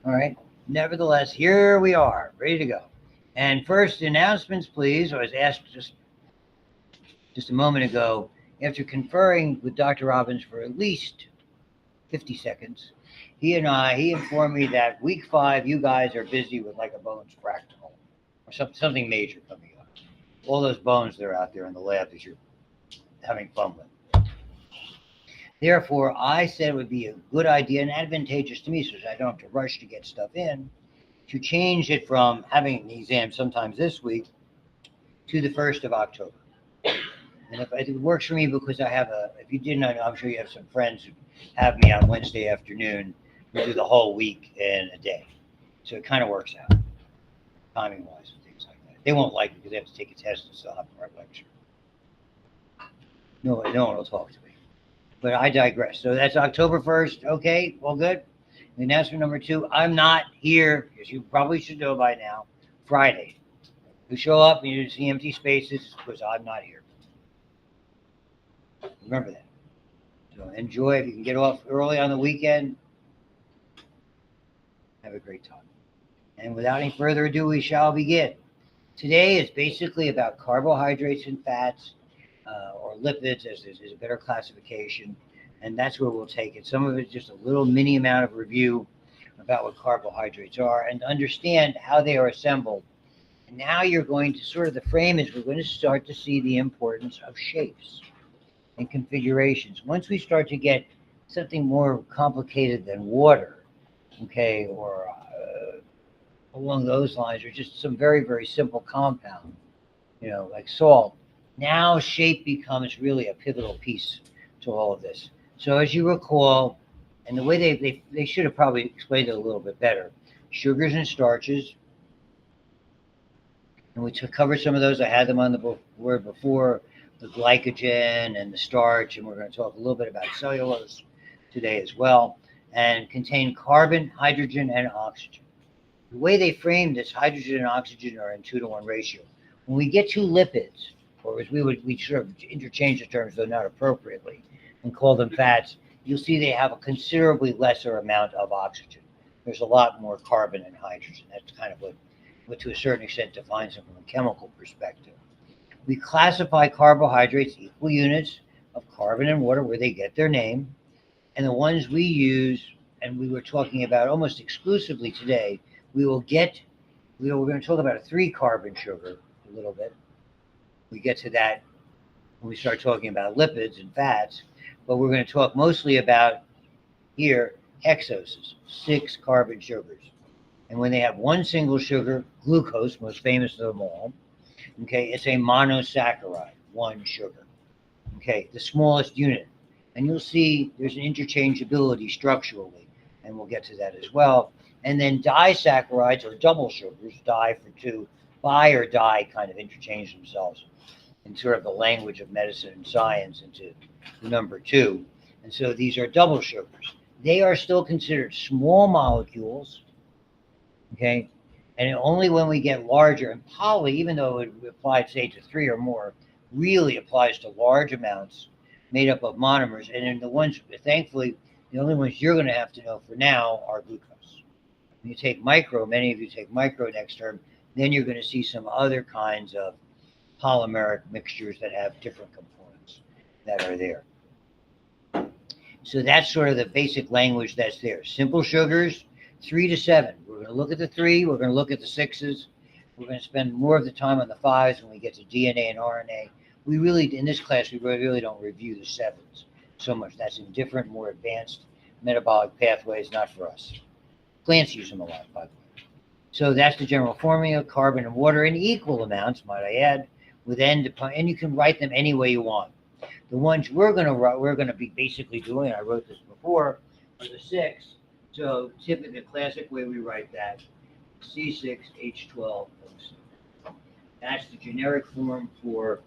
All right. Nevertheless, here we are, ready to go. And first, announcements, please. I was asked just a moment ago, after conferring with Dr. Robbins for at least 50 seconds, he informed me that week 5, you guys are busy with like a bones practical or something major coming up. All those bones that are out there in the lab that you're having fun with. Therefore, I said it would be a good idea and advantageous to me so that I don't have to rush to get stuff in to change it from having the exam sometimes this week to the 1st of October. And if it works for me because if you didn't know, I'm sure you have some friends who have me on Wednesday afternoon. We do the whole week in a day. So it kind of works out, timing wise and things like that. They won't like it because they have to take a test and still have a hard lecture. No one will talk to me. But I digress. So that's October 1st. Okay, all good. Announcement number 2, I'm not here, as you probably should know by now, Friday. You show up and you see empty spaces because I'm not here. Remember that. So enjoy. If you can get off early on the weekend, have a great time. And without any further ado, we shall begin. Today is basically about carbohydrates and fats, or lipids, as is a better classification. And that's where we'll take it. Some of it's just a little mini amount of review about what carbohydrates are and understand how they are assembled. And now you're going to sort of, the frame is we're going to start to see the importance of shapes and configurations. Once we start to get something more complicated than water, okay, or along those lines, or just some very, very simple compound, like salt, now shape becomes really a pivotal piece to all of this. So as you recall, and the way they should have probably explained it a little bit better, sugars and starches, and we covered some of those. I had them on the board before, the glycogen and the starch, and we're going to talk a little bit about cellulose today as well, and contain carbon, hydrogen, and oxygen. The way they frame this, hydrogen and oxygen are in 2-to-1 ratio. When we get to lipids, or as we sort of interchange the terms, though not appropriately, and call them fats, you'll see they have a considerably lesser amount of oxygen. There's a lot more carbon and hydrogen. That's kind of what to a certain extent defines them from a chemical perspective. We classify carbohydrates, equal units of carbon and water, where they get their name. And the ones we use, and we were talking about almost exclusively today, we're going to talk about a 3-carbon sugar a little bit. We get to that when we start talking about lipids and fats, but we're going to talk mostly about here hexoses, 6-carbon sugars. And when they have one single sugar, glucose, most famous of them all, okay, it's a monosaccharide, 1 sugar. Okay, the smallest unit. And you'll see there's an interchangeability structurally, and we'll get to that as well. And then disaccharides, or double sugars, di for 2, bi or di kind of interchange themselves in sort of the language of medicine and science into the number 2. And so these are double sugars. They are still considered small molecules, okay? And only when we get larger, and poly, even though it applies, say, to 3 or more, really applies to large amounts made up of monomers. And then the ones, thankfully, the only ones you're going to have to know for now are glucose. When you take micro, many of you take micro next term, then you're going to see some other kinds of polymeric mixtures that have different components that are there. So that's sort of the basic language that's there. Simple sugars, 3 to 7. We're going to look at the 3. We're going to look at the 6s. We're going to spend more of the time on the 5s when we get to DNA and RNA. We really, in this class, we really don't review the 7s so much. That's in different, more advanced metabolic pathways, not for us. Plants use them a lot, by the way. So that's the general formula: carbon and water in equal amounts, might I add, and you can write them any way you want. The ones we're going to be basically doing, I wrote this before, are the 6. So typically, the classic way we write that, C6H12O6. That's the generic form for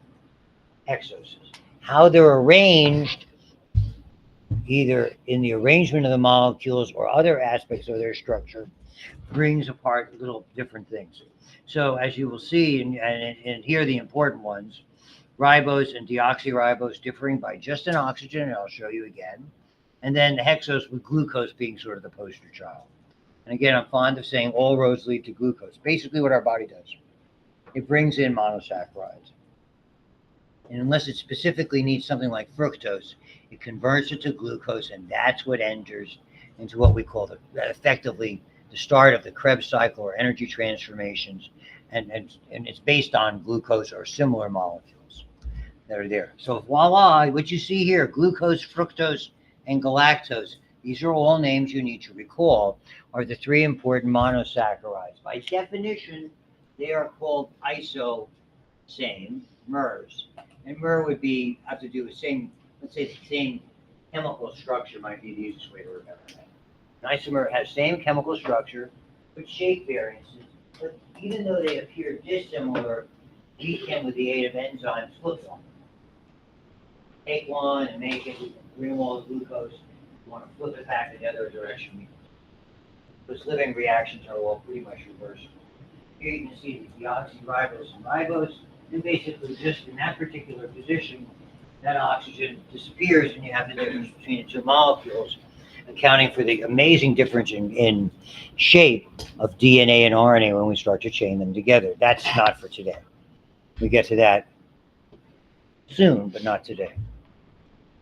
hexoses. How they're arranged, either in the arrangement of the molecules or other aspects of their structure, brings apart little different things. So as you will see, and here are the important ones: ribose and deoxyribose differing by just an oxygen, and I'll show you again. And then the hexose with glucose being sort of the poster child. And again, I'm fond of saying all roads lead to glucose. Basically what our body does. It brings in monosaccharides. And unless it specifically needs something like fructose, it converts it to glucose, and that's what enters into what we call effectively the start of the Krebs cycle or energy transformations. And it's based on glucose or similar molecules that are there. So voila, what you see here, glucose, fructose, and galactose, these are all names you need to recall, are the three important monosaccharides. By definition, they are called iso-same, MERS. And MER would have to do with let's say the same chemical structure might be the easiest way to remember that. An isomer has same chemical structure, but shape variances. But even though they appear dissimilar, we can, with the aid of enzymes, flip them. Take one and make it, bring them all to glucose. You want to flip it back in the other direction. Those living reactions are all pretty much reversible. Here you can see the deoxyribose and ribose, and basically just in that particular position, that oxygen disappears and you have the difference between the two molecules, accounting for the amazing difference in shape of DNA and RNA when we start to chain them together. That's not for today. We get to that soon, but not today.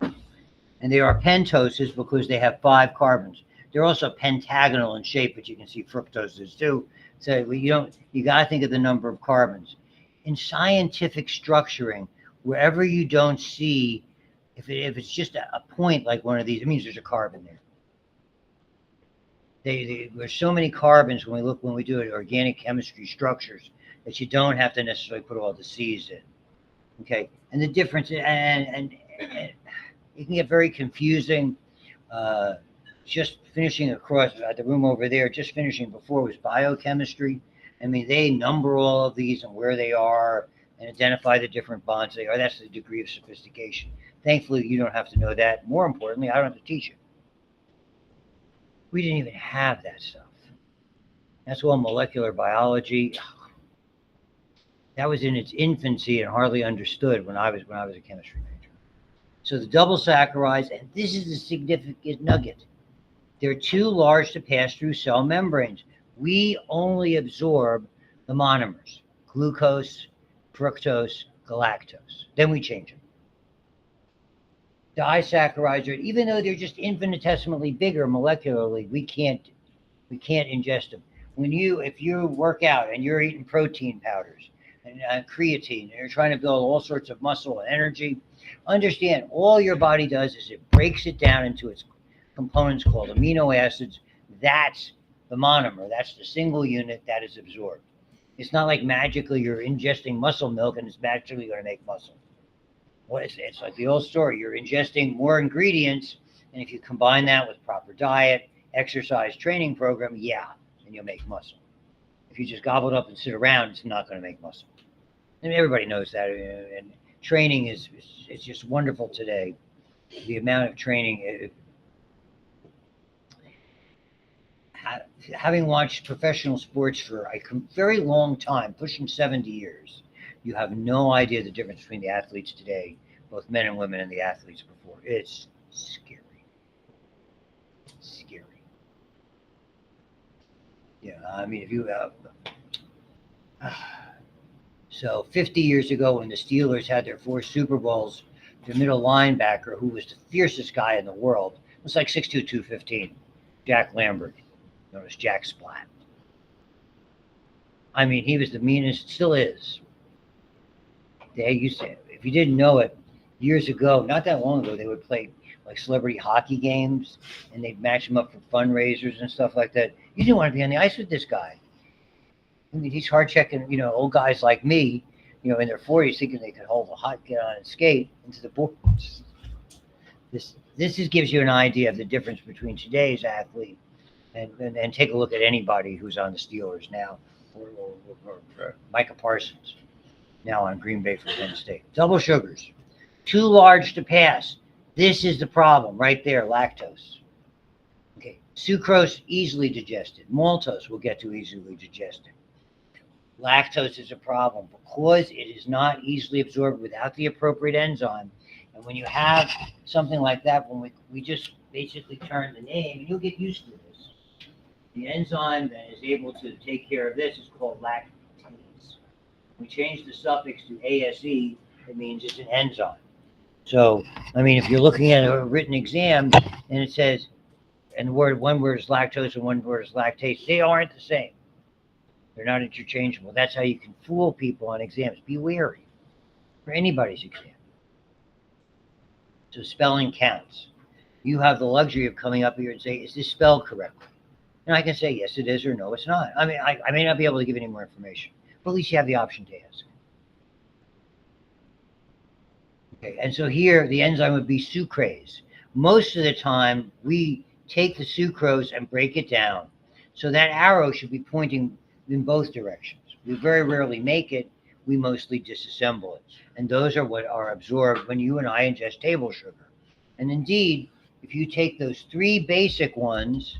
And they are pentoses because they have 5 carbons. They're also pentagonal in shape, but you can see fructose is too. So you got to think of the number of carbons. In scientific structuring, wherever you don't see, if it's just a point like one of these, it means there's a carbon there. There's so many carbons when we do it, organic chemistry structures, that you don't have to necessarily put all the C's in. Okay, and the difference, and it can get very confusing. Just finishing across the room over there, just finishing before was biochemistry. I mean, they number all of these and where they are and identify the different bonds they are. That's the degree of sophistication. Thankfully, you don't have to know that. More importantly, I don't have to teach it. We didn't even have that stuff. That's all molecular biology. That was in its infancy and hardly understood when I was a chemistry major. So the double saccharides, and this is the significant nugget. They're too large to pass through cell membranes. We only absorb the monomers, glucose, fructose, galactose. Then we change them. Disaccharides are, even though they're just infinitesimally bigger molecularly, we can't ingest them. If you work out and you're eating protein powders and creatine, and you're trying to build all sorts of muscle and energy, understand all your body does is it breaks it down into its components called amino acids. That's the monomer. That's the single unit that is absorbed. It's not like magically you're ingesting muscle milk and it's magically going to make muscle. It's like the old story. You're ingesting more ingredients, and if you combine that with proper diet, exercise, training program, then you'll make muscle. If you just gobble it up and sit around, it's not going to make muscle. And everybody knows that. And training it's just wonderful today. The amount of training. Having watched professional sports for a very long time, pushing 70 years, you have no idea the difference between the athletes today, both men and women, and the athletes before. It's scary. Scary. Yeah, I mean, if you so 50 years ago when the Steelers had their 4 Super Bowls, their middle linebacker, who was the fiercest guy in the world, was like 6'2", 215, Jack Lambert, known as Jack Splat. I mean, he was the meanest, still is. They used to, if you didn't know it, years ago, not that long ago, they would play like celebrity hockey games, and they'd match them up for fundraisers and stuff like that. You didn't want to be on the ice with this guy. I mean, he's hard checking, old guys like me, in their 40s, thinking they could hold a hot, get on and skate into the boards. This gives you an idea of the difference between today's athlete and take a look at anybody who's on the Steelers now, or Micah Parsons, now on Green Bay for Penn State. Double sugars, too large to pass. This is the problem right there, lactose. Okay, sucrose, easily digested. Maltose will get to easily digested. Lactose is a problem because it is not easily absorbed without the appropriate enzyme. And when you have something like that, when we just basically turn the name, and you'll get used to this. The enzyme that is able to take care of this is called lactase. We change the suffix to ase, it means it's an enzyme. So, I mean, if you're looking at a written exam and it says, and one word is lactose and one word is lactase, they aren't the same. They're not interchangeable. That's how you can fool people on exams. Be wary for anybody's exam. So spelling counts. You have the luxury of coming up here and say, is this spelled correctly? And I can say, yes, it is, or no, it's not. I mean, I may not be able to give any more information, but at least you have the option to ask. Okay, and so here the enzyme would be sucrase. Most of the time, we take the sucrose and break it down. So that arrow should be pointing in both directions. We very rarely make it. We mostly disassemble it. And those are what are absorbed when you and I ingest table sugar. And indeed, if you take those three basic ones,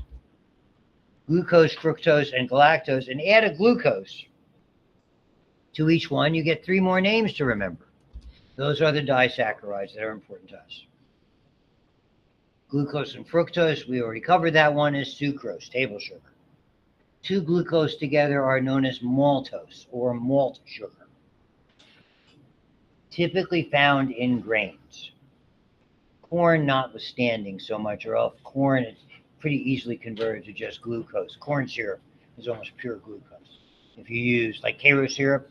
glucose, fructose, and galactose, and add a glucose to each one, you get three more names to remember. Those are the disaccharides that are important to us. Glucose and fructose, we already covered that one, is sucrose, table sugar. Two glucose together are known as maltose or malt sugar, typically found in grains. Corn notwithstanding so much, or else corn is pretty easily converted to just glucose. Corn syrup is almost pure glucose. If you use like Karo syrup,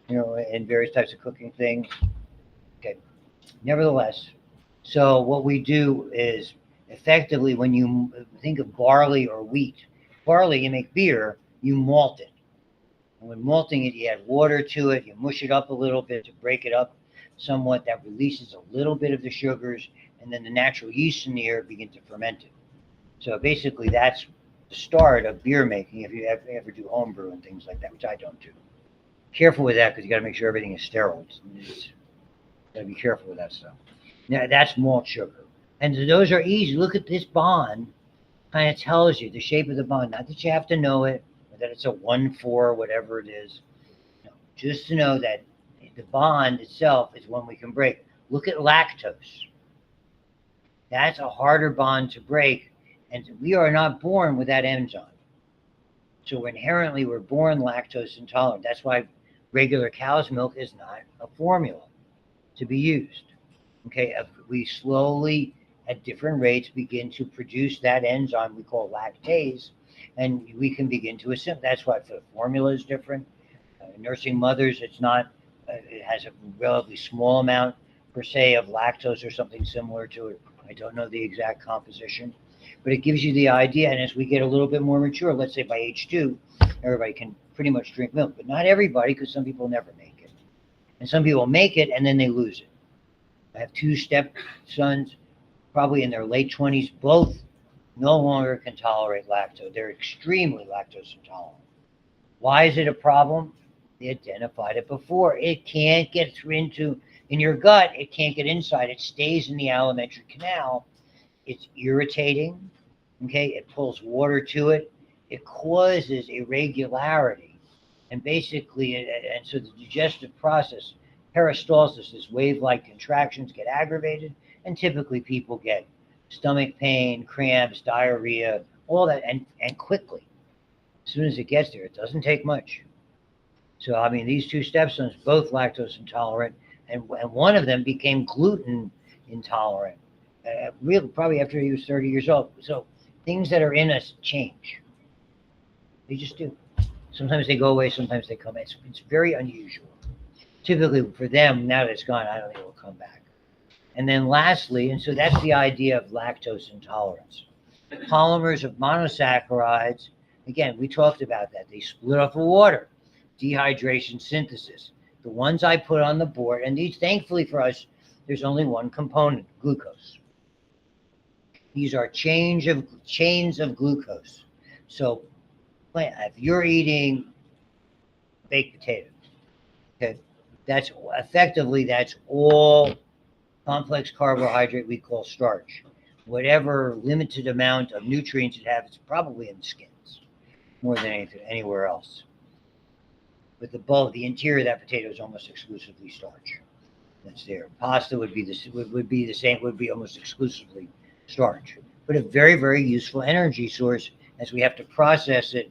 in various types of cooking things. Okay. Nevertheless, so what we do is effectively when you think of barley or wheat, barley, you make beer, you malt it. And when malting it, you add water to it, you mush it up a little bit to break it up somewhat. That releases a little bit of the sugars, and then the natural yeast in the air begin to ferment it. So basically, that's the start of beer making if you ever do homebrew and things like that, which I don't do. Careful with that because you got to make sure everything is sterile. Got to be careful with that stuff. Now, that's malt sugar. And those are easy. Look at this bond. Kind of tells you the shape of the bond. Not that you have to know it, or that it's a 1,4, whatever it is. No, just to know that the bond itself is one we can break. Look at lactose. That's a harder bond to break, and we are not born with that enzyme. So inherently, we're born lactose intolerant. That's why regular cow's milk is not a formula to be used. Okay, we slowly, at different rates, begin to produce that enzyme we call lactase, and we can begin to assimilate. That's why the formula is different. Nursing mothers, it's not. It has a relatively small amount per se of lactose or something similar to it. I don't know the exact composition, but it gives you the idea. And as we get a little bit more mature, let's say by age 2, everybody can pretty much drink milk, but not everybody, because some people never make it, and some people make it and then they lose it. I have 2 stepsons, probably in their late 20s, both no longer can tolerate lactose. They're extremely lactose intolerant. Why is it a problem? They identified it before. It can't get in your gut. It can't get inside. It stays in the alimentary canal. It's irritating. Okay, it pulls water to it. It causes irregularity, and basically, and so the digestive process, peristalsis, this wave-like contractions, get aggravated, and typically people get stomach pain, cramps, diarrhea, all that, and quickly. As soon as it gets there, it doesn't take much. So, I mean, these 2 stepsons, both lactose intolerant, and one of them became gluten intolerant, really probably after he was 30 years old. So things that are in us change. They just do. Sometimes they go away, sometimes they come. It's very unusual. Typically for them, now that it's gone, I don't think it will come back. And then lastly, and so that's the idea of lactose intolerance. Polymers of monosaccharides, again, we talked about that. They split off of water, dehydration, synthesis. The ones I put on the board, and these, thankfully for us, there's only one component, glucose. These are chains of glucose. So if you're eating baked potato, okay, that's all complex carbohydrate we call starch. Whatever limited amount of nutrients it has, it's probably in the skins more than anything anywhere else. But the interior of that potato is almost exclusively starch. That's there. Pasta would be the same. Would be almost exclusively starch, but a very, very useful energy source as we have to process it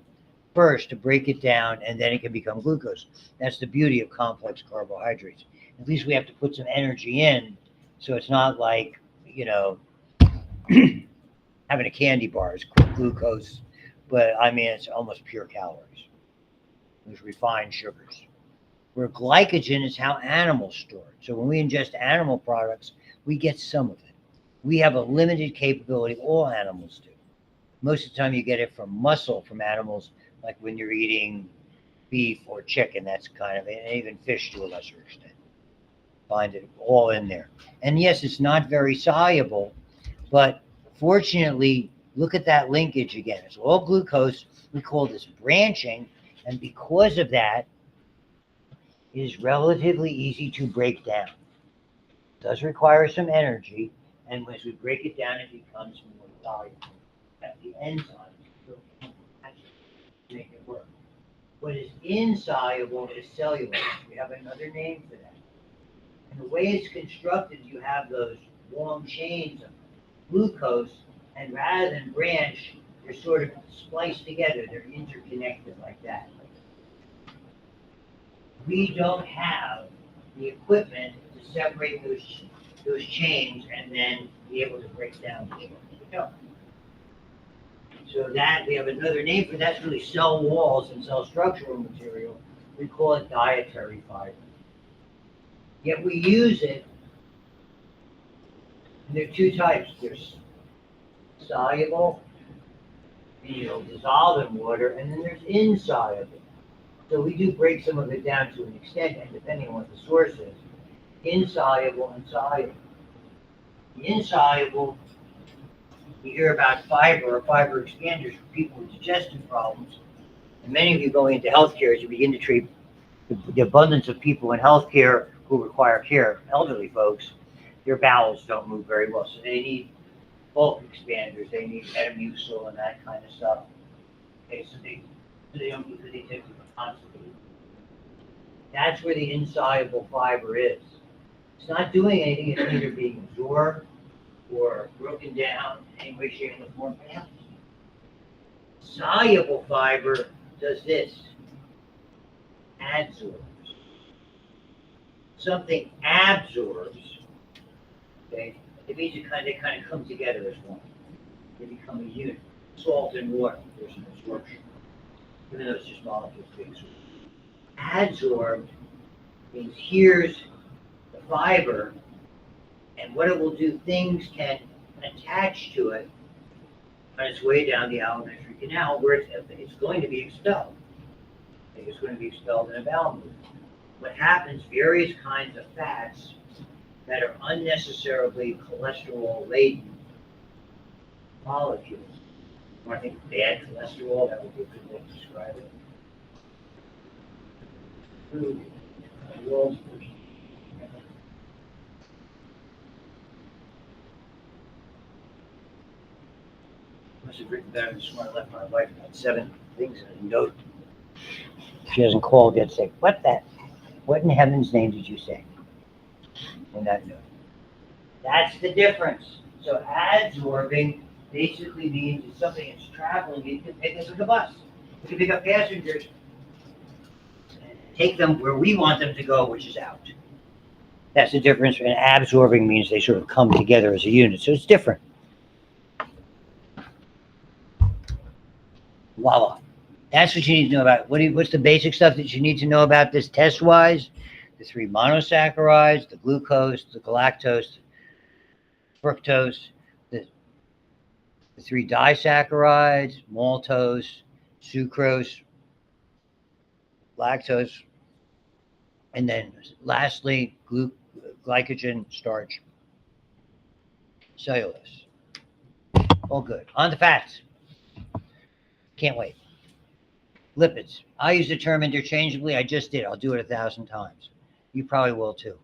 first to break it down, and then it can become glucose. That's the beauty of complex carbohydrates. At least we have to put some energy in, so it's not like, having a candy bar is glucose, but I mean, it's almost pure calories. There's refined sugars. Where glycogen is how animals store it. So when we ingest animal products, we get some of it. We have a limited capability, all animals do. Most of the time you get it from muscle from animals, like when you're eating beef or chicken, that's kind of it, and even fish to a lesser extent. Find it all in there. And yes, it's not very soluble, but fortunately, look at that linkage again. It's all glucose. We call this branching, and because of that, it is relatively easy to break down. It does require some energy, and as we break it down, it becomes more soluble. At the enzymes to make it work. What is insoluble is cellulose. We have another name for that. And the way it's constructed, you have those long chains of glucose, and rather than branch, they're sort of spliced together. They're interconnected like that. We don't have the equipment to separate those chains and then be able to break down the chains. We don't. So that, we have another name for that's really cell walls and cell structural material. We call it dietary fiber. Yet we use it, and there are two types. There's soluble, and you'll dissolve in water, and then there's insoluble. So we do break some of it down to an extent, and depending on what the source is, insoluble and soluble. The insoluble, you hear about fiber or fiber expanders for people with digestive problems. And many of you going into healthcare as you begin to treat the abundance of people in healthcare who require care, elderly folks, their bowels don't move very well. So they need bulk expanders, they need Metamucil and that kind of stuff. Okay, so they don't because they take constantly. That's where the insoluble fiber is. It's not doing anything, it's either being absorbed or broken down in any way, shape, or form. Soluble fiber does this, adsorbs. Something absorbs, okay? It means they kind of come together as one. They become a unit. Salt and water, there's an absorption, even though it's just molecules being absorbed. Adsorbed means here's the fiber, and what it will do, things can attach to it on its way down the alimentary canal where it's going to be expelled. It's going to be expelled in a bowel movement. What happens, various kinds of fats that are unnecessarily cholesterol-laden molecules. You want to think of bad cholesterol? That would be a good way to describe it. Food, world's first. Must have written better than Smart. I left my wife about 7 things in a note. She hasn't called yet to say, what in heaven's name did you say in that note? That's the difference. So adsorbing basically means it's something that's traveling. You can pick up like a bus. You can pick up passengers and take them where we want them to go, which is out. That's the difference. And absorbing means they sort of come together as a unit. So it's different. Voila. That's what you need to know about. What's the basic stuff that you need to know about this test-wise? The 3 monosaccharides, the glucose, the galactose, fructose, the 3 disaccharides, maltose, sucrose, lactose, and then lastly, glycogen, starch, cellulose. All good. On to fats. Can't wait. Lipids. I use the term interchangeably. I just did. I'll do it 1,000 times. You probably will too.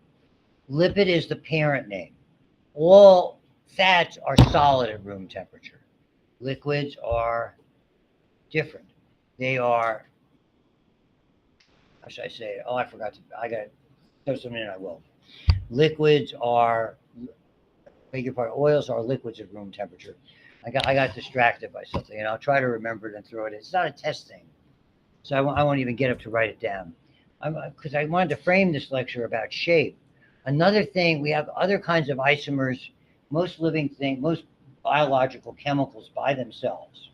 Lipid is the parent name. All fats are solid at room temperature. Liquids are different. They are, how should I say it? Oh, I got to throw something in, I will. Liquids are, beg your pardon, oils are liquids at room temperature. I got distracted by something, and I'll try to remember it and throw it in. It's not a test thing, so I won't even get up to write it down. Because I wanted to frame this lecture about shape. Another thing, we have other kinds of isomers. Most biological chemicals by themselves,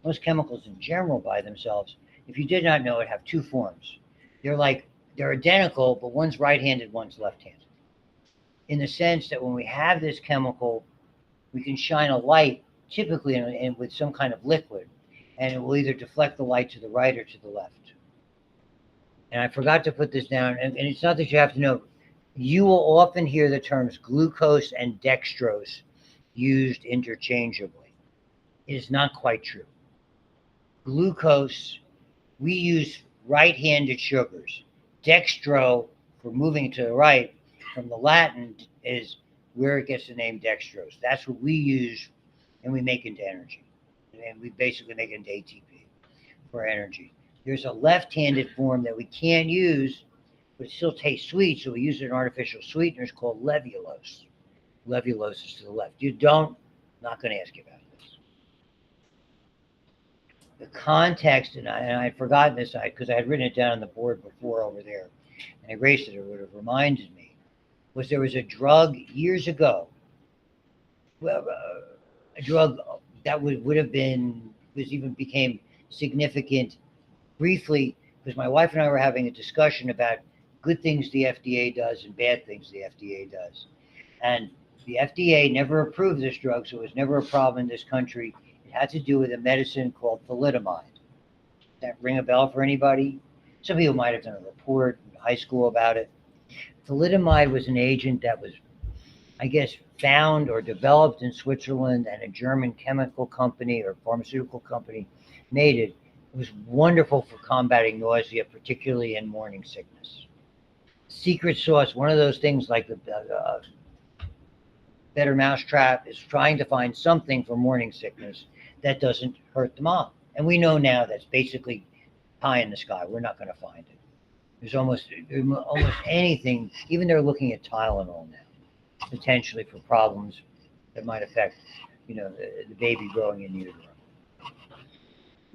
most chemicals in general by themselves, if you did not know it, have two forms. They're identical, but one's right-handed, one's left-handed. In the sense that when we have this chemical, we can shine a light, typically with some kind of liquid, and it will either deflect the light to the right or to the left. And I forgot to put this down, and it's not that you have to know. You will often hear the terms glucose and dextrose used interchangeably. It is not quite true. Glucose, we use right-handed sugars. Dextro, for moving to the right, from the Latin, is where it gets the name dextrose. That's what we use, and we make into energy. And we basically make it into ATP for energy. There's a left-handed form that we can't use, but it still tastes sweet, so we use an artificial sweetener. It's called levulose. Levulose is to the left. Not going to ask you about this. The context, and I'd forgotten this because I had written it down on the board before over there, and I erased it, or would have reminded me, was there was a drug years ago, a drug that would have been, even became significant briefly, because my wife and I were having a discussion about good things the FDA does and bad things the FDA does. And the FDA never approved this drug, so it was never a problem in this country. It had to do with a medicine called thalidomide. Does that ring a bell for anybody? Some people might have done a report in high school about it. Thalidomide was an agent that was, I guess, found or developed in Switzerland, and a German chemical company or pharmaceutical company made it. It was wonderful for combating nausea, particularly in morning sickness. Secret sauce, one of those things like the Better Mousetrap is trying to find something for morning sickness that doesn't hurt the mom. And we know now that's basically pie in the sky. We're not going to find it. There's almost anything, even they're looking at Tylenol now, potentially for problems that might affect, the baby growing in utero.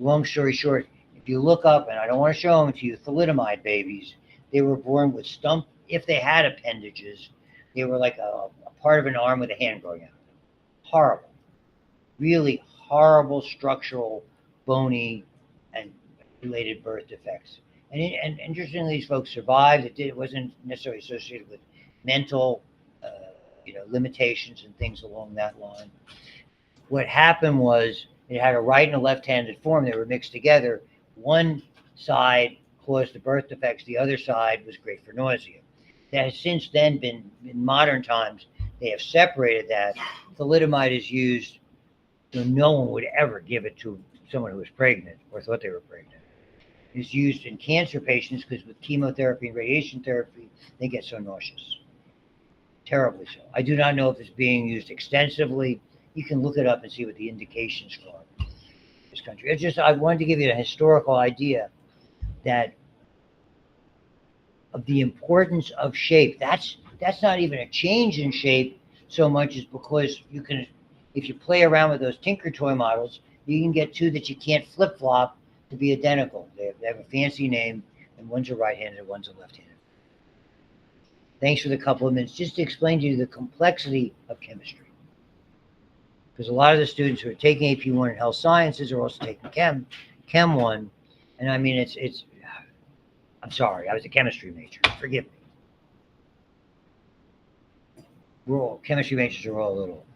Long story short, if you look up, and I don't want to show them to you, thalidomide babies, they were born with if they had appendages, they were like a part of an arm with a hand growing out. Horrible. Really horrible structural, bony, and related birth defects. And interestingly, these folks survived. It wasn't necessarily associated with mental, limitations and things along that line. What happened was it had a right and a left-handed form. They were mixed together. One side caused the birth defects. The other side was great for nausea. That has since then been, in modern times, they have separated that. Thalidomide is used, so no one would ever give it to someone who was pregnant or thought they were pregnant. It's used in cancer patients because with chemotherapy and radiation therapy, they get so nauseous. Terribly so. I do not know if it's being used extensively. You can look it up and see what the indications are in this country. It's just, I wanted to give you a historical idea that of the importance of shape. That's not even a change in shape so much as because you can, if you play around with those Tinker Toy models, you can get two that you can't flip-flop to be identical. They have a fancy name, and one's a right-handed and one's a left-handed. Thanks for the couple of minutes. Just to explain to you the complexity of chemistry. Because a lot of the students who are taking AP1 in health sciences are also taking Chem 1. And I mean, it's I'm sorry, I was a chemistry major. Forgive me. Chemistry majors are all a little,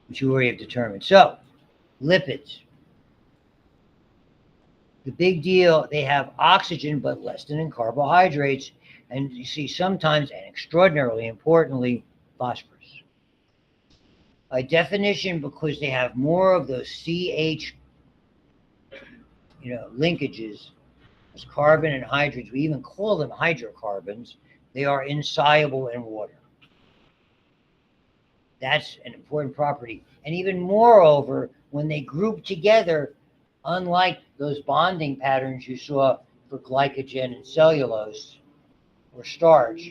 which you already have determined. So, lipids. The big deal, they have oxygen, but less than in carbohydrates. And you see sometimes, and extraordinarily importantly, phosphorus. By definition, because they have more of those CH, linkages, as carbon and hydrogens, we even call them hydrocarbons, they are insoluble in water. That's an important property. And even moreover, when they group together, unlike those bonding patterns you saw for glycogen and cellulose or starch,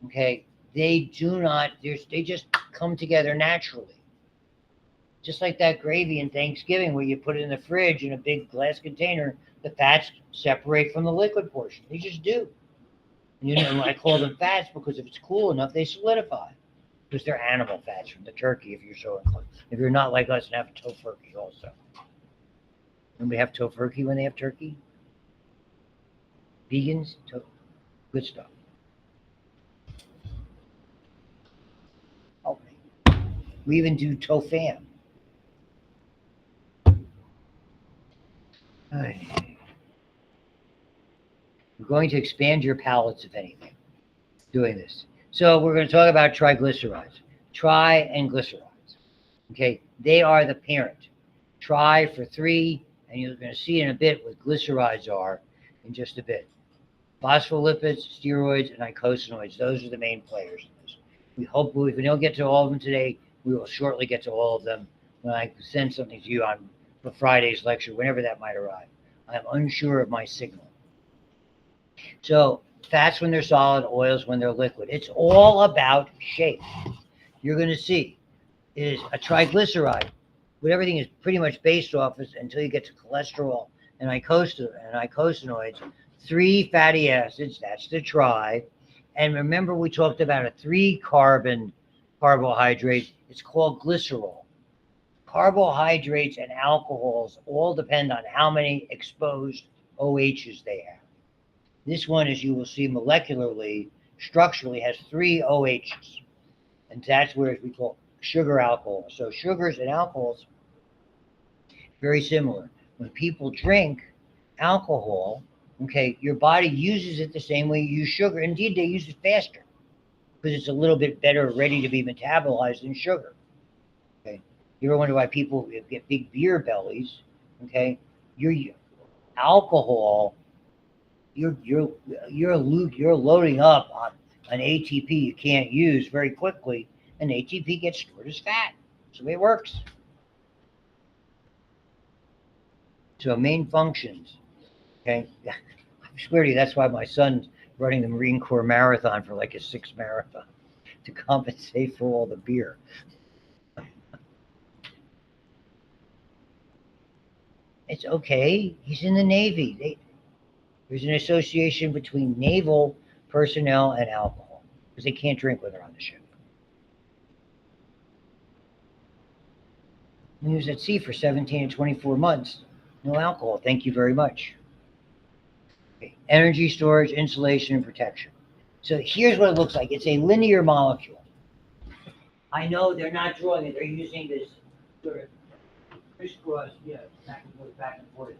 okay, they do not, they just come together naturally. Just like that gravy in Thanksgiving where you put it in the fridge in a big glass container, the fats separate from the liquid portion. They just do. And you know, I call them fats because if it's cool enough, they solidify. Because they're animal fats from the turkey, if you're so inclined. If you're not like us and have tofurkey also. Anybody have tofurkey when they have turkey? Vegans? Good stuff. Help me. We even do tofam. We're going to expand your palates, if anything, doing this. So we're going to talk about triglycerides. Tri and glycerides. Okay, they are the parent. Tri for 3, and you're going to see in a bit what glycerides are in just a bit. Phospholipids, steroids, and eicosanoids. Those are the main players in this. We hope if we don't get to all of them today, we will shortly get to all of them when I send something to you on for Friday's lecture, whenever that might arrive. I'm unsure of my signal. So fats when they're solid, oils when they're liquid. It's all about shape. You're going to see is a triglyceride. What everything is pretty much based off is until you get to cholesterol and eicosanoids. 3 fatty acids, that's the tri. And remember we talked about a 3-carbon carbohydrate. It's called glycerol. Carbohydrates and alcohols all depend on how many exposed OHs they have. This one, as you will see molecularly, structurally has 3 OHs. And that's where we call sugar alcohol. So sugars and alcohols, very similar. When people drink alcohol, okay, your body uses it the same way you use sugar. Indeed, they use it faster because it's a little bit better ready to be metabolized than sugar. Okay, you ever wonder why people get big beer bellies? Okay, your alcohol, you're loading up on an ATP you can't use very quickly, and ATP gets stored as fat. That's the way it works. So main functions. Okay, I swear to you, that's why my son's running the Marine Corps marathon for like a 6 marathon to compensate for all the beer. It's okay. He's in the Navy. There's an association between naval personnel and alcohol because they can't drink when they're on the ship. When he was at sea for 17 to 24 months, no alcohol. Thank you very much. Okay. Energy storage, insulation, and protection. So here's what it looks like. It's a linear molecule. I know they're not drawing it. They're using this sort of crisscross, back and forth, back and forth.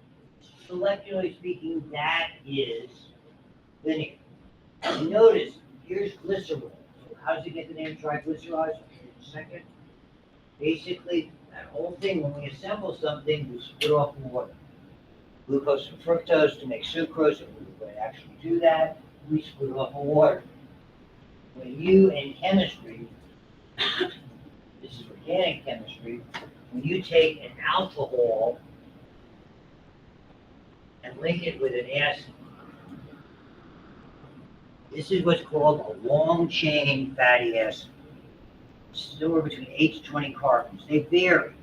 Molecularly speaking, that is linear. And notice, here's glycerol. So how does it get the name triglycerides? I'll show you in a second. Basically, that whole thing, when we assemble something, we split off the water. Glucose and fructose to make sucrose, and we would actually do that, we split off the water. When you, in chemistry, this is organic chemistry, when you take an alcohol and link it with an acid, this is what's called a long chain fatty acid. Somewhere between 8 to 20 carbons. They vary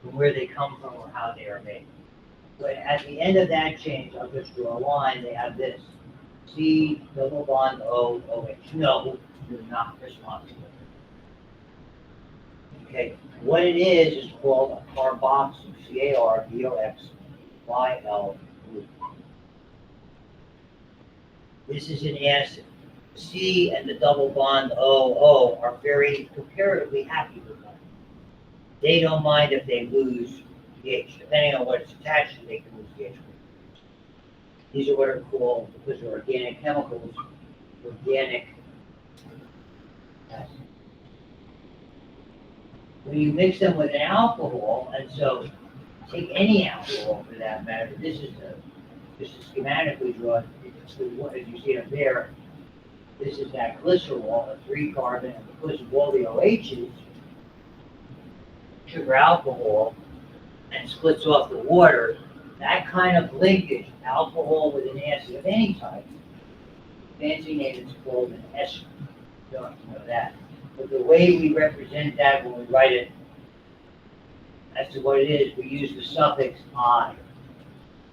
from where they come from or how they are made. But at the end of that chain, I'll just draw a line, they have this. C double bond O, OH. No, you're not responsible. Okay, what it is called a carboxyl, CARBOXYL group. This is an acid. C and the double bond OO are very comparatively happy with them. They don't mind if they lose the H. Depending on what it's attached to, they can lose the H. These are what are called, because they're organic chemicals, organic acids. When you mix them with an alcohol, and so take any alcohol for that matter, this is schematically drawn, as you see up there. This is that glycerol, a 3-carbon, and because of all the OHs, sugar alcohol, and splits off the water, that kind of linkage, alcohol with an acid of any type, fancy name is called an ester. You don't know that. But the way we represent that when we write it as to what it is, we use the suffix "I."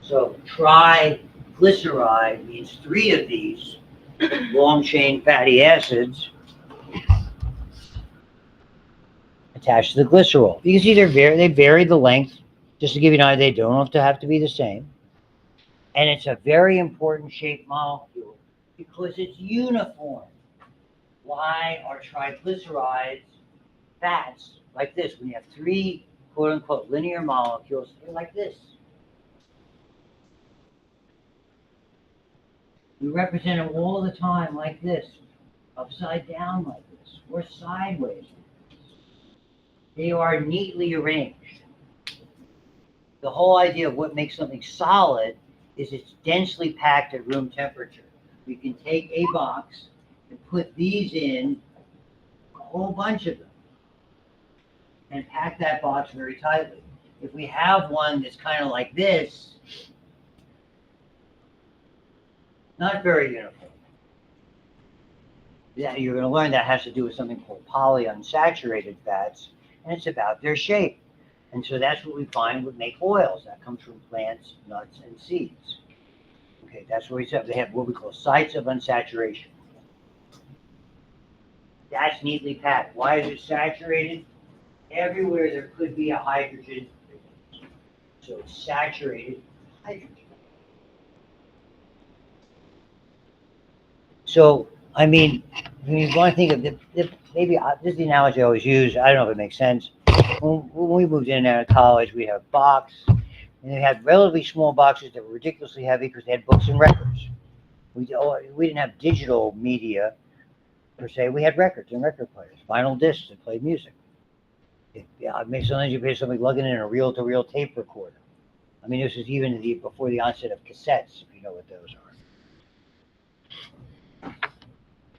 So triglyceride means 3 of these long-chain fatty acids attached to the glycerol. You can see they vary the length. Just to give you an idea, they don't have to be the same. And it's a very important shaped molecule because it's uniform. Why are triglycerides fats like this? When you have 3 quote unquote linear molecules, they're like this. We represent them all the time like this, upside down like this, or sideways. They are neatly arranged. The whole idea of what makes something solid is it's densely packed at room temperature. We can take a box and put these in, a whole bunch of them, and pack that box very tightly. If we have one that's kind of like this, not very uniform. Yeah, you're going to learn that has to do with something called polyunsaturated fats, and it's about their shape. And so that's what we find would make oils. That comes from plants, nuts, and seeds. Okay, that's what we said. They have what we call sites of unsaturation. That's neatly packed. Why is it saturated? Everywhere there could be a hydrogen, so it's saturated hydrogen. So, I mean, when you want to think of maybe this is the analogy I always use. I don't know if it makes sense. When we moved in and out of college, we had a box, and they had relatively small boxes that were ridiculously heavy because they had books and records. We didn't have digital media per se. We had records and record players, vinyl discs that played music. Sometimes you pay somebody lugging in a reel-to-reel tape recorder. I mean, this is even before the onset of cassettes, if you know what those are.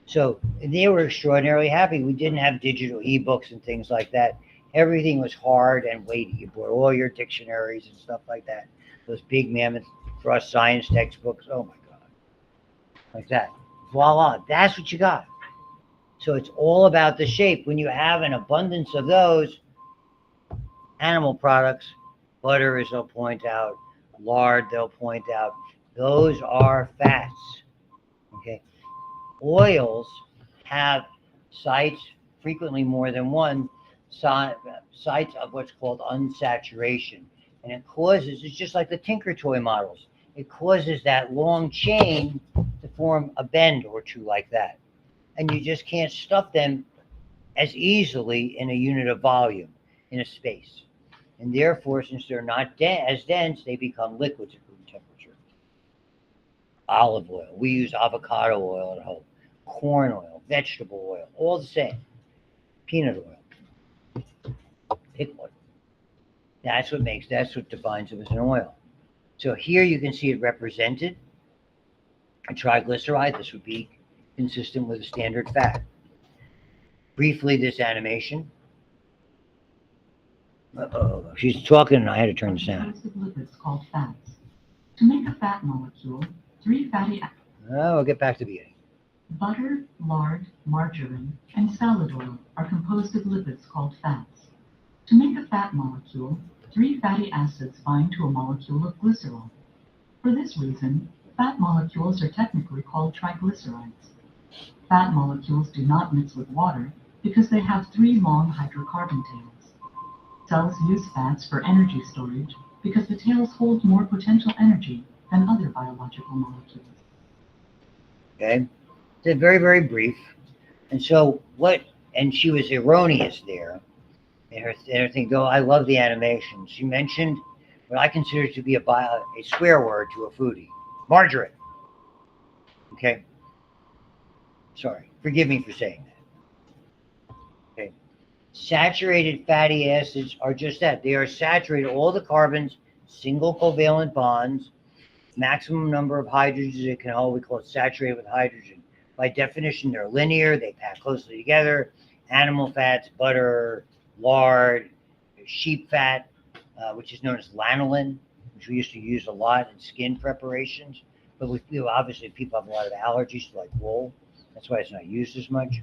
So they were extraordinarily happy. We didn't have digital ebooks and things like that. Everything was hard and weighty. You bought all your dictionaries and stuff like that. Those big mammoth for us science textbooks. Oh my God. Like that. Voila. That's what you got. So it's all about the shape. When you have an abundance of those animal products, butter, as they'll point out, lard, they'll point out, those are fats. Okay. Oils have sites, frequently more than one, sites of what's called unsaturation. And it causes, it's just like the Tinker Toy models, it causes that long chain to form a bend or two like that. And you just can't stuff them as easily in a unit of volume in a space. And therefore, since they're not as dense, they become liquids at room temperature. Olive oil, we use avocado oil at home. Corn oil, vegetable oil, all the same. Peanut oil, pick one. That's what defines it as an oil. So here you can see it represented. A triglyceride, this would be consistent with a standard fat. Briefly, this animation. Uh-oh, she's talking and I had to turn this down. Lipids called fats. To make a fat molecule, 3 fatty acids. We'll get back to the beginning. Butter, lard, margarine, and salad oil are composed of lipids called fats. To make a fat molecule, 3 fatty acids bind to a molecule of glycerol. For this reason, fat molecules are technically called triglycerides. Fat molecules do not mix with water because they have 3 long hydrocarbon tails. Cells use fats for energy storage because the tails hold more potential energy than other biological molecules. Okay, it's very, very brief. And so and she was erroneous there. And her thing, though I love the animation. She mentioned what I consider to be a swear word to a foodie, margarine. Okay, sorry, forgive me for saying that. Okay, saturated fatty acids are just that. They are saturated, all the carbons, single covalent bonds, maximum number of hydrogens it can hold. We call it saturated with hydrogen. By definition, they're linear, they pack closely together. Animal fats, butter, lard, sheep fat, which is known as lanolin, which we used to use a lot in skin preparations. But we feel obviously people have a lot of allergies to like wool. That's why it's not used as much.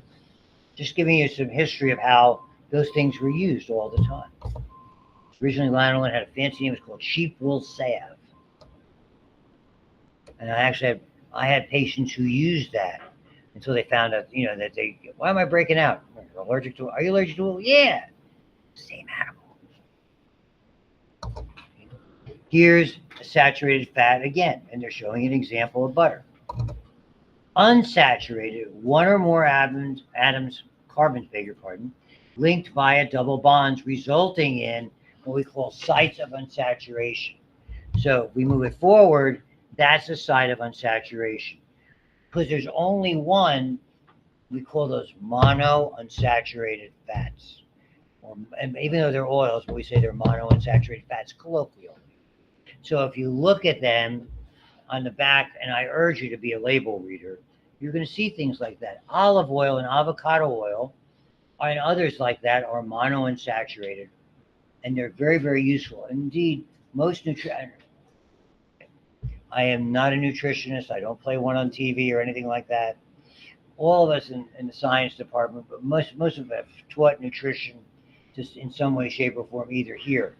just giving you some history of how those things were used all the time. Originally, lanolin had a fancy name. It was called sheep wool salve. And I had patients who used that until they found out, that why am I breaking out? Are you allergic to wool? Yeah. Same animal. Here's a saturated fat again, and they're showing an example of butter. Unsaturated, one or more carbons, linked via double bonds, resulting in what we call sites of unsaturation. So if we move it forward, that's a site of unsaturation. Because there's only one, we call those monounsaturated fats. And even though they're oils, we say they're monounsaturated fats colloquially. So if you look at them on the back, and I urge you to be a label reader, you're going to see things like that. Olive oil and avocado oil and others like that are monounsaturated, and they're very, very useful. Indeed, I am not a nutritionist. I don't play one on TV or anything like that. All of us in the science department, but most of us have taught nutrition just in some way, shape, or form, either here.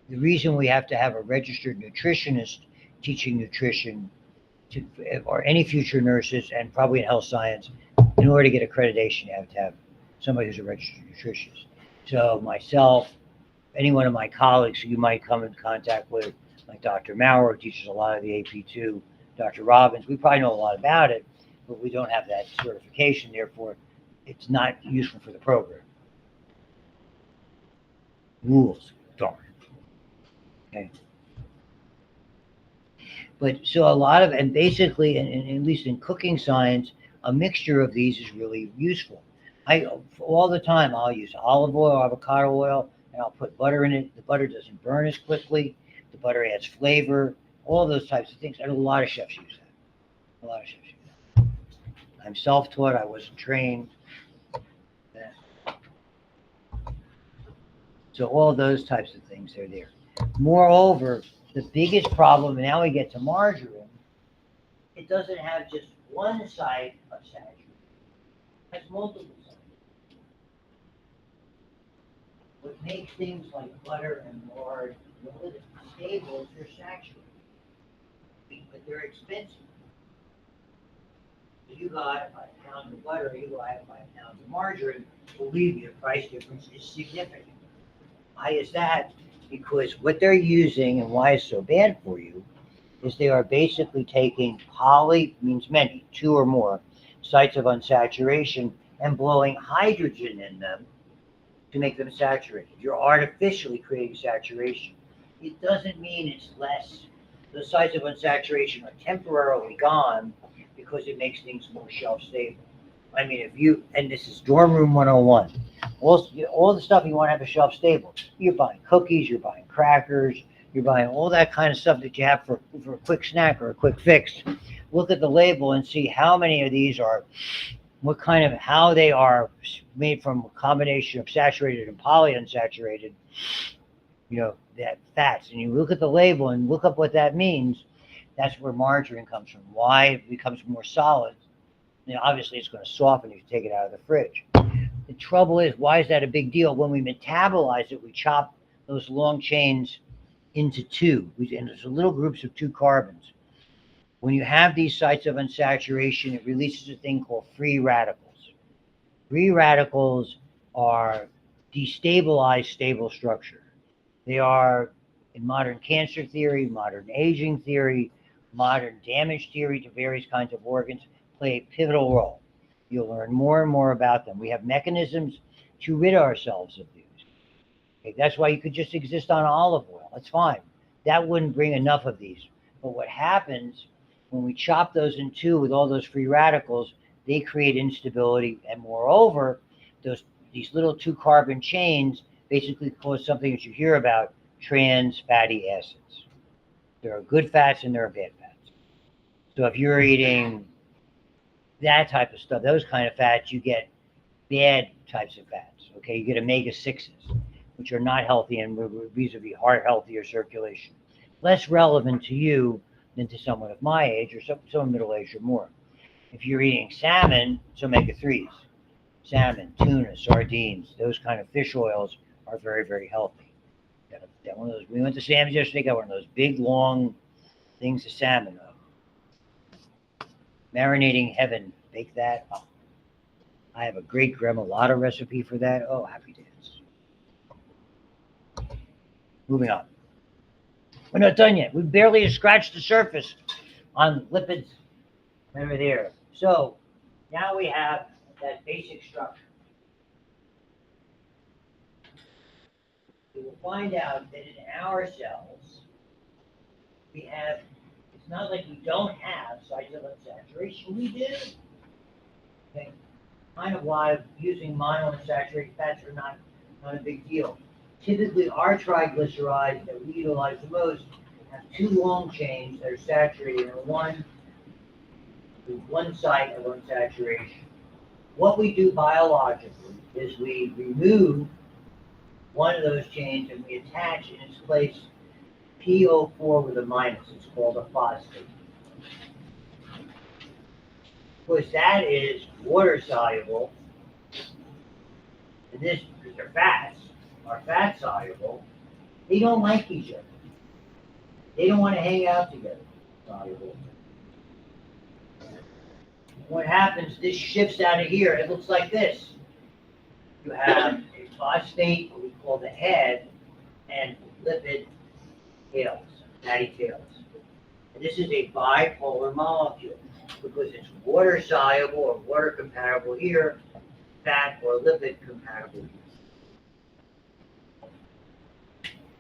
The reason we have to have a registered nutritionist teaching nutrition or any future nurses, and probably in health science, in order to get accreditation, you have to have somebody who's a registered nutritionist. So myself, any one of my colleagues who you might come in contact with, like Dr. Maurer, who teaches a lot of the AP2, Dr. Robbins, we probably know a lot about it, but we don't have that certification. Therefore, it's not useful for the program. Rules, darn. Okay. But so a lot of, and basically, at least in cooking science, a mixture of these is really useful. All the time, I'll use olive oil, avocado oil, and I'll put butter in it. The butter doesn't burn as quickly. The butter adds flavor, all those types of things. And a lot of chefs use that. A lot of chefs use that. I'm self-taught. I wasn't trained. So all those types of things are there. Moreover, the biggest problem, and now we get to margarine, it doesn't have just one site of saturation. It has multiple sites. What makes things like butter and lard relatively stable is they're saturated. But they're expensive. If you buy a pound of butter, you buy 5 pounds of margarine, believe me, the price difference is significant. Why is that? Because what they're using, and why it's so bad for you, is they are basically taking means many, 2 or more sites of unsaturation, and blowing hydrogen in them to make them saturated. You're artificially creating saturation. It doesn't mean it's less. The sites of unsaturation are temporarily gone because it makes things more shelf stable. I mean, and this is dorm room 101. All the stuff you want to have a shelf stable. You're buying cookies, you're buying crackers, you're buying all that kind of stuff that you have for a quick snack or a quick fix. Look at the label and see how many of these are, how they are made from a combination of saturated and polyunsaturated, that fats. And you look at the label and look up what that means. That's where margarine comes from. Why it becomes more solid. Obviously, it's going to soften if you take it out of the fridge. The trouble is, why is that a big deal? When we metabolize it, we chop those long chains into 2. And there's little groups of 2 carbons. When you have these sites of unsaturation, it releases a thing called free radicals. Free radicals are destabilized stable structure. They are, in modern cancer theory, modern aging theory, modern damage theory to various kinds of organs, play a pivotal role. You'll learn more and more about them. We have mechanisms to rid ourselves of these. Okay, that's why you could just exist on olive oil. That's fine. That wouldn't bring enough of these. But what happens when we chop those in 2 with all those free radicals, they create instability. And moreover, these little 2 carbon chains basically cause something that you hear about, trans fatty acids. There are good fats and there are bad fats. So if you're eating that type of stuff, those kind of fats, you get bad types of fats. Okay, you get omega-6s, which are not healthy and vis-a-vis heart healthy or circulation. Less relevant to you than to someone of my age or someone middle-aged or more. If you're eating salmon, it's omega-3s. salmon, tuna, sardines, those kind of fish oils are very, very healthy. Got one of those. We went to Sam's yesterday, got one of those big, long things of salmon. Marinating heaven. Bake that. Oh, I have a great gremolata recipe for that. Oh, happy days. Moving on. We're not done yet. We barely scratched the surface on lipids over there. So now we have that basic structure. We will find out that in our cells, we have, it's not like we don't have sites of unsaturation. We do. Okay. Kind of why using monounsaturated fats are not a big deal. Typically, our triglycerides that we utilize the most have two long chains that are saturated in one site of unsaturation. What we do biologically is we remove one of those chains and we attach in its place PO4 with a minus. It's called a phosphate. Because that is water soluble, and this, because they're fats, are fat soluble, they don't like each other. They don't want to hang out together. Soluble. What happens, this shifts out of here, it looks like this. You have a phosphate, what we call the head, and lipid tails, fatty tails. And this is a bipolar molecule because it's water soluble or water compatible here, fat or lipid compatible here.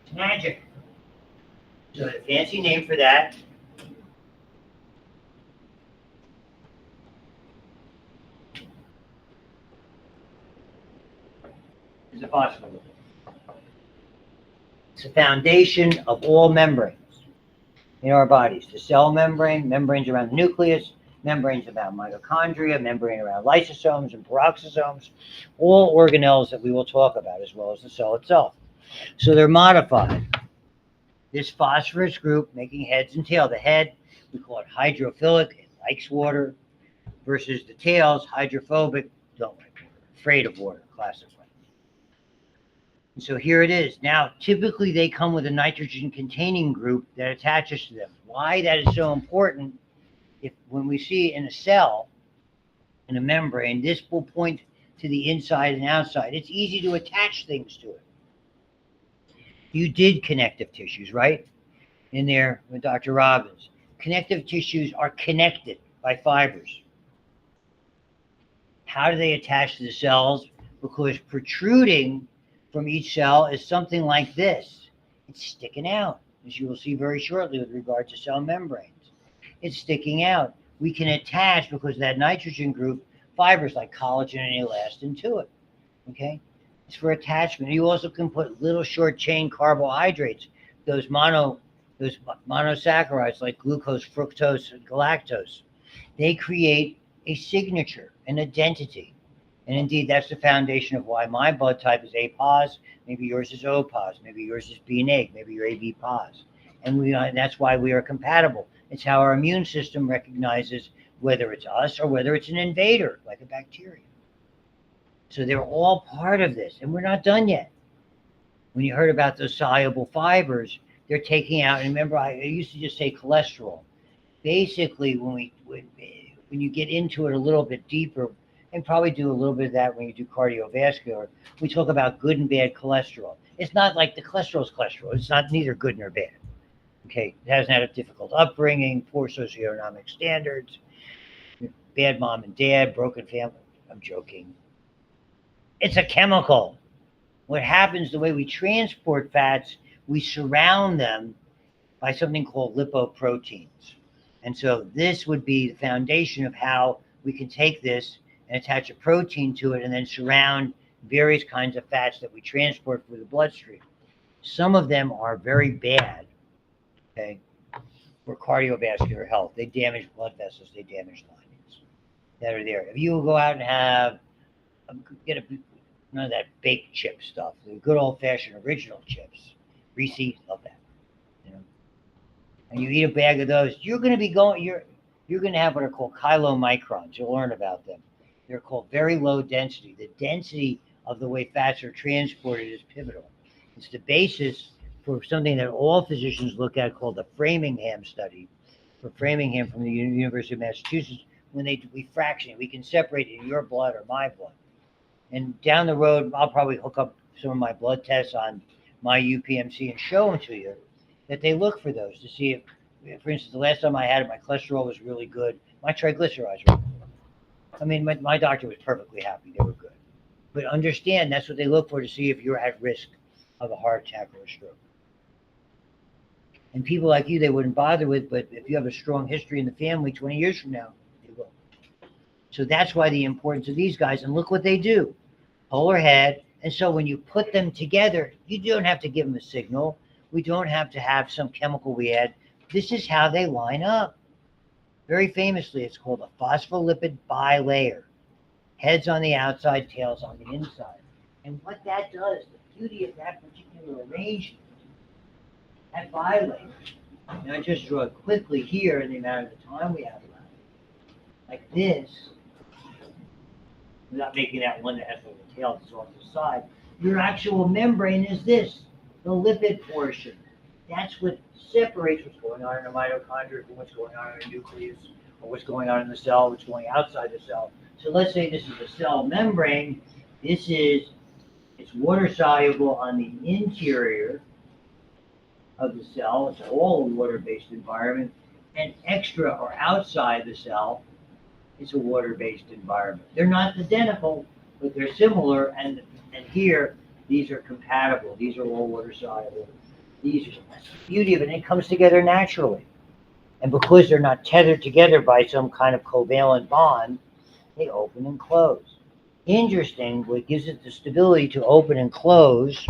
It's magic. So the fancy name for that is a phospholipid. It's the foundation of all membranes in our bodies. The cell membrane, membranes around the nucleus, membranes around mitochondria, membrane around lysosomes and peroxisomes, all organelles that we will talk about, as well as the cell itself. So they're modified. This phosphorus group making heads and tail. The head, we call it hydrophilic, it likes water, versus the tails, hydrophobic, don't like water, afraid of water, classically. And so here it is. Now, typically they come with a nitrogen-containing group that attaches to them. Why that is so important, if when we see in a cell, in a membrane, this will point to the inside and outside. It's easy to attach things to it. You did connective tissues, right? In there with Dr. Robbins. Connective tissues are connected by fibers. How do they attach to the cells? Because protruding from each cell is something like this. It's sticking out, as you will see very shortly with regard to cell membranes. It's sticking out. We can attach, because of that nitrogen group, fibers like collagen and elastin to it. Okay? It's for attachment. You also can put little short chain carbohydrates, those monosaccharides like glucose, fructose, and galactose. They create a signature, an identity. And indeed, that's the foundation of why my blood type is A pos, maybe yours is O pos, maybe yours is B neg, maybe you're AB pos. And that's why we are compatible. It's how our immune system recognizes whether it's us or whether it's an invader, like a bacteria. So they're all part of this, and we're not done yet. When you heard about those soluble fibers, they're taking out, and remember, I used to just say cholesterol. Basically, when you get into it a little bit deeper, and probably do a little bit of that when you do cardiovascular, we talk about good and bad cholesterol. It's not like the cholesterol is cholesterol. It's not neither good nor bad. Okay, it hasn't had a difficult upbringing, poor socioeconomic standards, bad mom and dad, broken family. I'm joking. It's a chemical. What happens, the way we transport fats, we surround them by something called lipoproteins. And so this would be the foundation of how we can take this and attach a protein to it and then surround various kinds of fats that we transport through the bloodstream. Some of them are very bad, okay, for cardiovascular health. They damage blood vessels, they damage linings that are there. If you go out and have, none of that baked chip stuff, the good old-fashioned original chips, Reese, love that, you know. And you eat a bag of those, you're going to have what are called chylomicrons. You'll learn about them. They're called very low density. The density of the way fats are transported is pivotal. It's the basis for something that all physicians look at called the Framingham study. For Framingham from the University of Massachusetts, when we fraction it, we can separate it in your blood or my blood. And down the road, I'll probably hook up some of my blood tests on my UPMC and show them to you, that they look for those to see if, for instance, the last time I had it, my cholesterol was really good. My triglycerides were good. I mean, my doctor was perfectly happy. They were good. But understand, that's what they look for to see if you're at risk of a heart attack or a stroke. And people like you, they wouldn't bother with, but if you have a strong history in the family 20 years from now, they will. So that's why the importance of these guys. And look what they do. Polar head. And so when you put them together, you don't have to give them a signal. We don't have to have some chemical we add. This is how they line up. Very famously, it's called a phospholipid bilayer. Heads on the outside, tails on the inside. And what that does, the beauty of that particular arrangement, that bilayer, and I just draw it quickly here in the amount of time we have left, like this, without making that one that has the tail that's off the side. Your actual membrane is this, the lipid portion. That's what separates what's going on in the mitochondria from what's going on in the nucleus, or what's going on in the cell, what's going outside the cell. So let's say this is a cell membrane. It's water soluble on the interior of the cell. It's all a water-based environment. And extra or outside the cell, it's a water-based environment. They're not identical, but they're similar. And here, these are compatible. These are all water soluble. That's the beauty of it. And it comes together naturally. And because they're not tethered together by some kind of covalent bond, they open and close. Interesting, what gives it the stability to open and close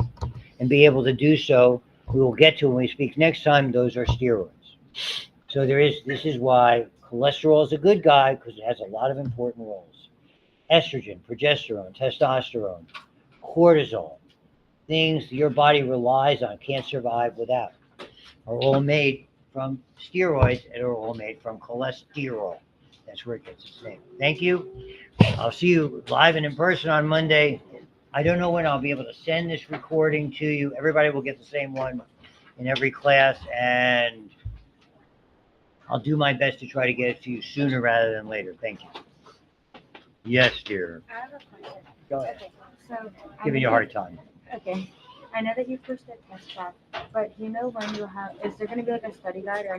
and be able to do so, we will get to when we speak next time, those are steroids. So this is why cholesterol is a good guy, because it has a lot of important roles. Estrogen, progesterone, testosterone, cortisol, things your body relies on, can't survive without, are all made from steroids and are all made from cholesterol. That's where it gets its name. Thank you. I'll see you live and in person on Monday. I don't know when I'll be able to send this recording to you. Everybody will get the same one in every class, and I'll do my best to try to get it to you sooner rather than later. Thank you. Yes, dear. I have a question. Go ahead. Okay, so Giving you a hard time. Okay, I know that you first did test that, but do you know when you'll have? Is there going to be like a study guide or